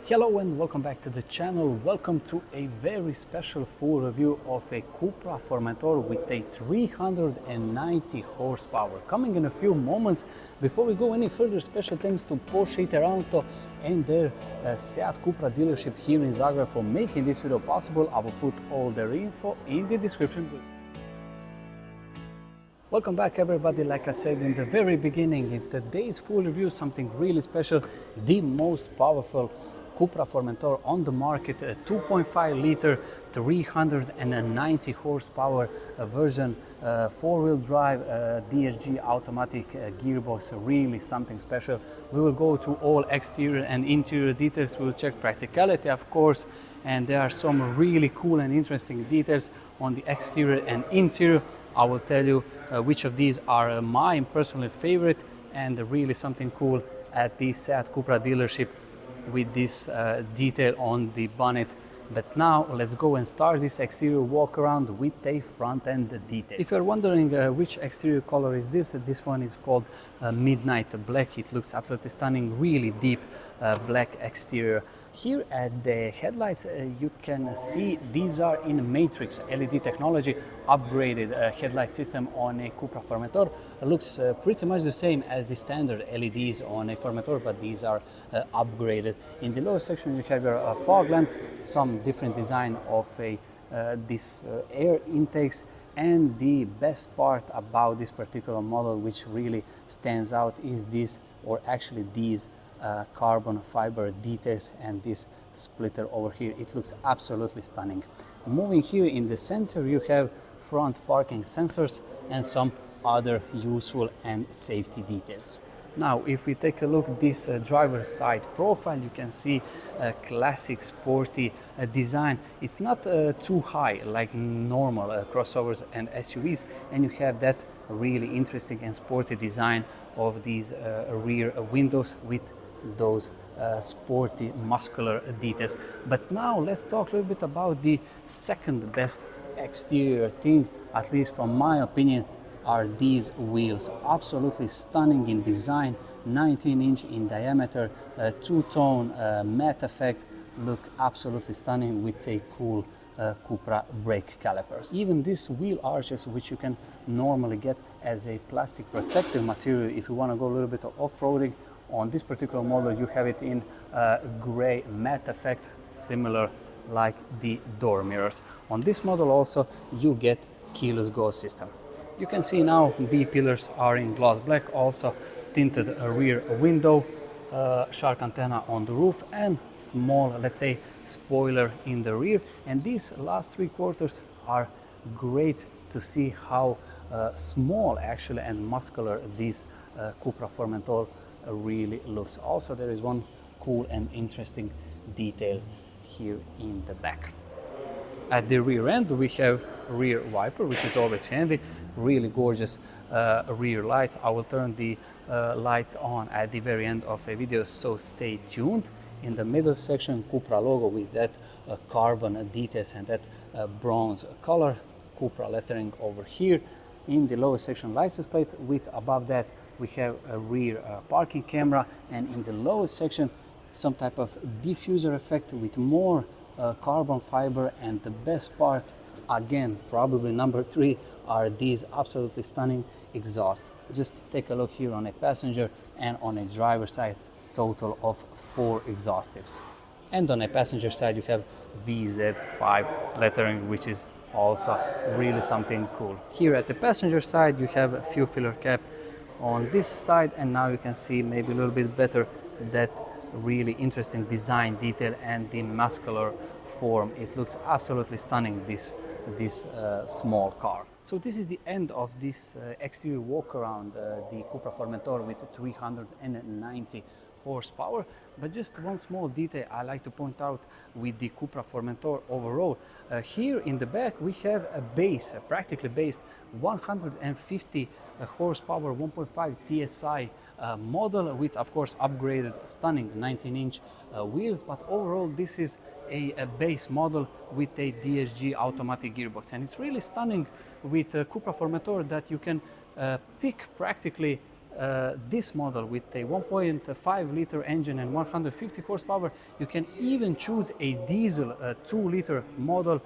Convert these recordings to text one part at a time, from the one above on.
Hello and welcome back to the channel. Welcome to a very special full review of a Cupra Formentor with a 390 horsepower. Coming in a few moments. Before we go any further, special thanks to Porsche Inter Auto and their Seat Cupra dealership here in Zagreb for making this video possible. I will put all their info in the description. Welcome back everybody. Like I said in the very beginning, in today's full review, something really special, the most powerful Cupra Formentor on the market, a 2.5 liter 390 horsepower version, four-wheel drive, DSG automatic gearbox, really something special. We will go through all exterior and interior details. We will check practicality, of course, and there are some really cool and interesting details on the exterior and interior. I will tell you which of these are my personal favorite, and really something cool at the Seat Cupra dealership with this detail on the bonnet. But now let's go and start this exterior walk around with a front end detail. If you're wondering which exterior color is this one is called Midnight Black. It looks absolutely stunning, really deep black exterior. Here at the headlights you can see these are in matrix LED technology, upgraded headlight system on a Cupra Formentor. It looks pretty much the same as the standard LEDs on a Formentor, but these are upgraded. In the lower section you have your fog lamps, some different design of these air intakes, and the best part about this particular model which really stands out is this, or actually these carbon fiber details and this splitter over here. It looks absolutely stunning. Moving here in the center you have front parking sensors and some other useful and safety details. Now if we take a look at this driver's side profile, you can see a classic sporty design. It's not too high like normal crossovers and SUVs, and you have that really interesting and sporty design of these rear windows with those sporty muscular details. But now let's talk a little bit about the second best exterior thing, at least from my opinion, are these wheels. Absolutely stunning in design, 19-inch in diameter, two-tone matte effect, look absolutely stunning with a cool Cupra brake calipers. Even these wheel arches, which you can normally get as a plastic protective material if you want to go a little bit of off-roading, on this particular model you have it in gray matte effect, similar like the door mirrors. On this model also you get keyless go system. You can see now B pillars are in gloss black, also tinted rear window, shark antenna on the roof, and small, let's say, spoiler in the rear. And these last three quarters are great to see how small actually and muscular this Cupra Formentor really looks. Also there is one cool and interesting detail here in the back. At the rear end we have rear wiper, which is always handy. Really gorgeous rear lights. I will turn the lights on at the very end of a video, so stay tuned. In the middle section, Cupra logo with that carbon details and that bronze color, Cupra lettering over here. In the lower section, license plate, with above that we have a rear parking camera, and in the lower section some type of diffuser effect with more carbon fiber. And the best part, again probably number three, are these absolutely stunning exhaust. Just take a look here on a passenger and on a driver side, total of 4 exhaust tips. And on a passenger side you have VZ5 lettering, which is also really something cool. Here at the passenger side you have a fuel filler cap on this side, and now you can see maybe a little bit better that really interesting design detail and the muscular form. It looks absolutely stunning, this small car. So this is the end of this exterior walk around the Cupra Formentor with 390 horsepower. But just one small detail I like to point out with the Cupra Formentor overall. Here in the back we have a base, a practically based 150 horsepower 1.5 TSI model with, of course, upgraded stunning 19-inch wheels. But overall this is a base model with a DSG automatic gearbox, and it's really stunning with Cupra Formentor that you can pick practically this model with a 1.5 liter engine and 150 horsepower. You can even choose a diesel 2 liter model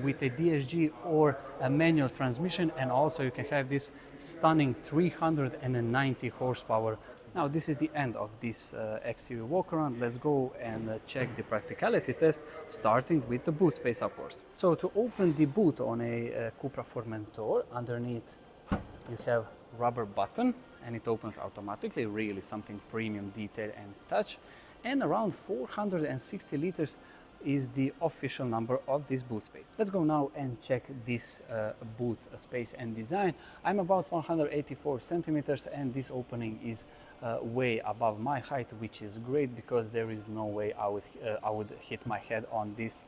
with a DSG or a manual transmission, and also you can have this stunning 390 horsepower. Now this is the end of this exterior walk around. Let's go and check the practicality test, starting with the boot space, of course. So to open the boot on a Cupra Formentor, underneath you have rubber button and it opens automatically, really something premium detail and touch. And around 460 liters is the official number of this boot space. Let's go now and check this boot space and design. I'm about 184 centimeters and this opening is way above my height, which is great because there is no way I would hit my head on this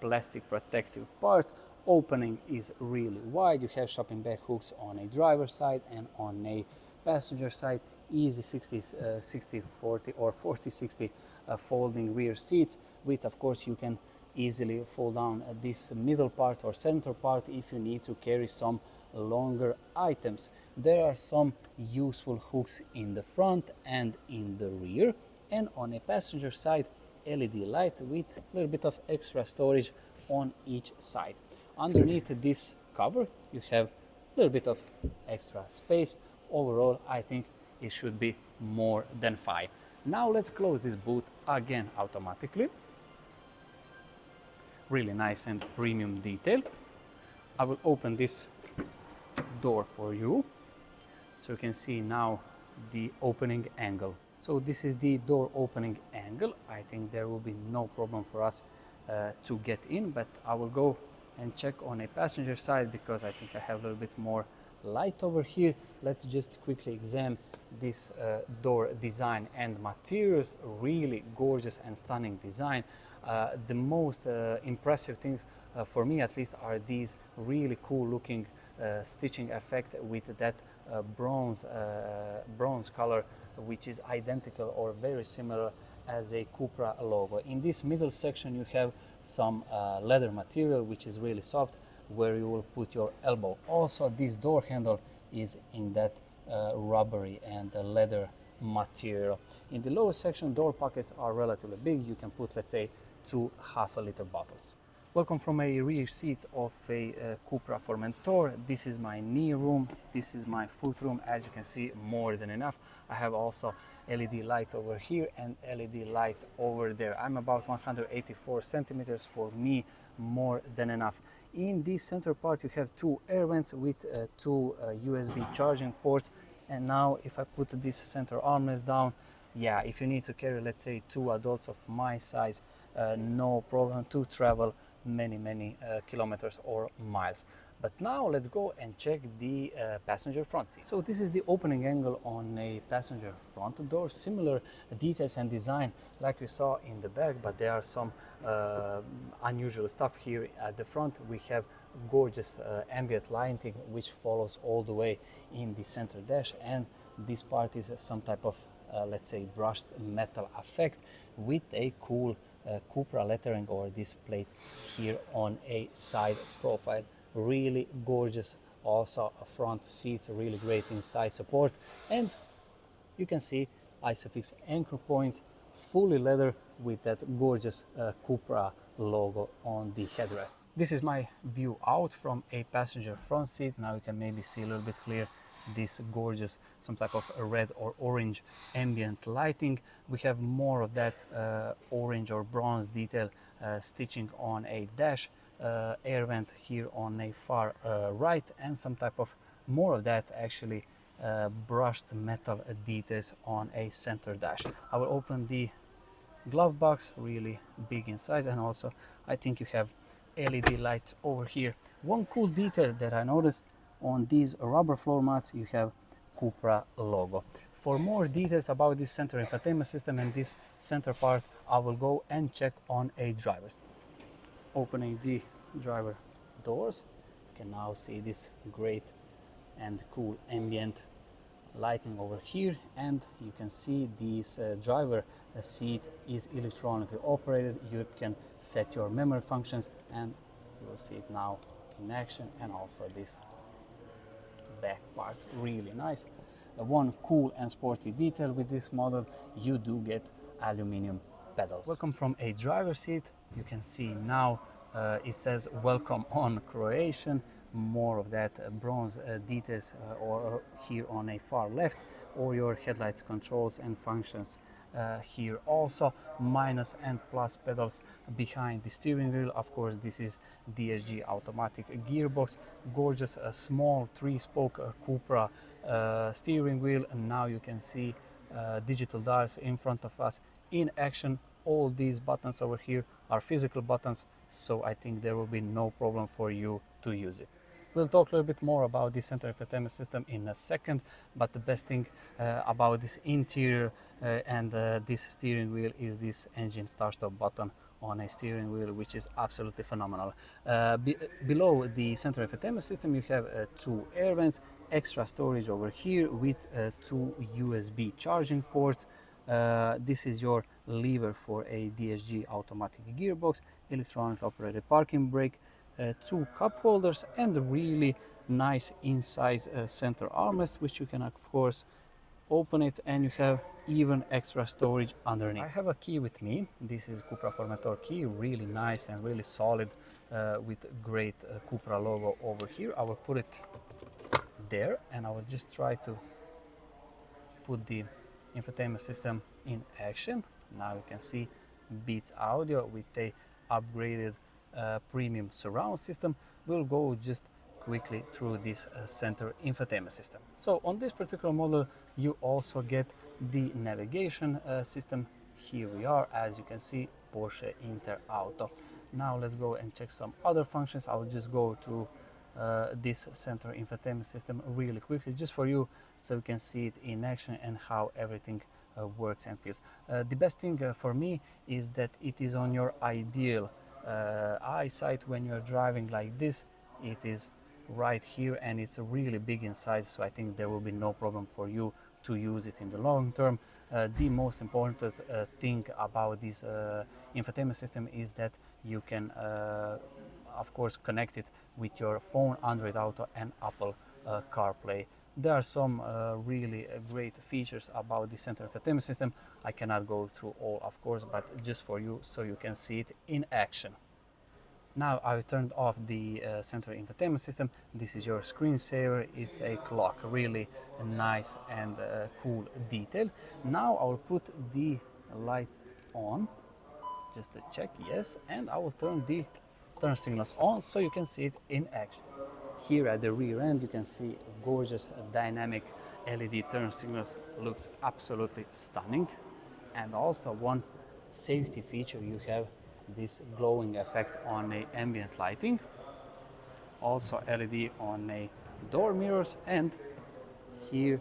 plastic protective part. Opening is really wide. You have shopping bag hooks on a driver's side and on a passenger side. Easy 60-40 or 40-60 folding rear seats with, of course, you can easily fold down this middle part or center part if you need to carry some longer items. There are some useful hooks in the front and in the rear, and on a passenger side LED light with a little bit of extra storage on each side. Underneath this cover you have a little bit of extra space. Overall I think it should be more than fine. Now let's close this boot again automatically. Really nice and premium detail. I will open this door for you so you can see now the opening angle. So this is the door opening angle. I think there will be no problem for us to get in, but I will go and check on a passenger side because I think I have a little bit more light over here. Let's just quickly examine this door design and materials. Really gorgeous and stunning design. The most impressive thing for me at least are these really cool looking stitching effect with that bronze color, which is identical or very similar as a Cupra logo. In this middle section you have some leather material which is really soft, where you will put your elbow. Also this door handle is in that rubbery and leather material. In the lower section door pockets are relatively big. You can put, let's say, 2 half-liter bottles. Welcome from a rear seat of a Cupra Formentor. This is my knee room, this is my foot room. As you can see, more than enough. I have also LED light over here and LED light over there. I'm about 184 centimeters. For me, more than enough. In this center part you have 2 air vents with 2 USB charging ports. And now if I put this center armrest down, yeah, if you need to carry, let's say, 2 adults of my size, no problem to travel many kilometers or miles. But now let's go and check the passenger front seat. So this is the opening angle on a passenger front door. Similar details and design like we saw in the back, but there are some unusual stuff here at the front. We have gorgeous ambient lighting which follows all the way in the center dash, and this part is some type of let's say brushed metal effect with a cool Cupra lettering or this plate here on a side profile. Really gorgeous. Also front seats, really great inside support, and you can see Isofix anchor points, fully leather with that gorgeous Cupra logo on the headrest. This is my view out from a passenger front seat. Now you can maybe see a little bit clear this gorgeous, some type of red or orange ambient lighting. We have more of that orange or bronze detail stitching on a dash, air vent here on a far right, and some type of more of that actually brushed metal details on a center dash. I will open the glove box, really big in size, and also I think you have LED lights over here. One cool detail that I noticed on these rubber floor mats, you have Cupra logo. For more details about this center infotainment system and this center part, I will go and check on a driver's. Opening the driver doors, you can now see this great and cool ambient lighting over here, and you can see this driver seat is electronically operated. You can set your memory functions, and you will see it now in action. And also this back part, really nice. one cool and sporty detail with this model: you do get aluminum pedals. Welcome from a driver's seat. You can see now it says welcome on Croatian. More of that bronze details or here on a far left, or your headlights controls and functions here also. Minus and plus pedals behind the steering wheel. Of course, this is DSG automatic gearbox. Gorgeous small 3-spoke Cupra steering wheel, and now you can see digital dials in front of us in action. All these buttons over here are physical buttons, so I think there will be no problem for you to use it. We'll talk a little bit more about the center infotainment system in a second, but the best thing about this interior and this steering wheel is this engine start-stop button on a steering wheel, which is absolutely phenomenal. Below the center infotainment system, you have 2 air vents, extra storage over here with 2 USB charging ports. This is your lever for a DSG automatic gearbox, electronic operated parking brake, 2 cup holders, and a really nice inside center armrest, which you can of course open it, and you have even extra storage underneath. I have a key with me. This is Cupra Formentor key, really nice and really solid with great Cupra logo over here. I will put it there, and I will just try to put the infotainment system in action. Now you can see Beats audio with a upgraded premium surround system. We'll go just quickly through this center infotainment system. So on this particular model, you also get the navigation system. Here we are, as you can see, Porsche Inter Auto. Now let's go and check some other functions. I will just go through this center infotainment system really quickly, just for you, so you can see it in action and how everything works and feels. The best thing for me is that it is on your ideal eyesight when you're driving like this. It is right here, and it's really big in size, so I think there will be no problem for you to use it in the long term. The most important thing about this infotainment system is that you can of course connect it with your phone, Android Auto, and Apple CarPlay. There are some really great features about the center infotainment system. I cannot go through all, of course, but just for you, so you can see it in action. Now I've turned off the center infotainment system. This is your screensaver. It's a clock, really nice and cool detail. Now I will put the lights on, just to check, yes, and I will turn the turn signals on so you can see it in action. Here at the rear end, you can see gorgeous dynamic LED turn signals. Looks absolutely stunning. And also one safety feature, you have this glowing effect on a ambient lighting. Also LED on a door mirrors and here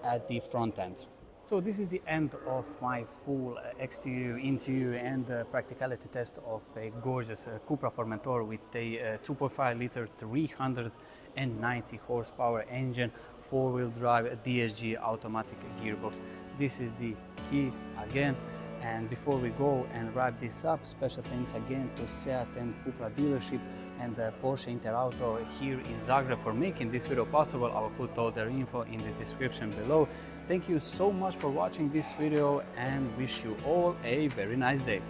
at the front end. So this is the end of my full exterior, interior and practicality test of a gorgeous Cupra Formentor with a 2.5 liter 390 horsepower engine, 4-wheel drive DSG automatic gearbox. This is the key again. And before we go and wrap this up, special thanks again to Seat and Cupra dealership and Porsche Inter Auto here in Zagreb for making this video possible. I will put all their info in the description below. Thank you so much for watching this video and wish you all a very nice day.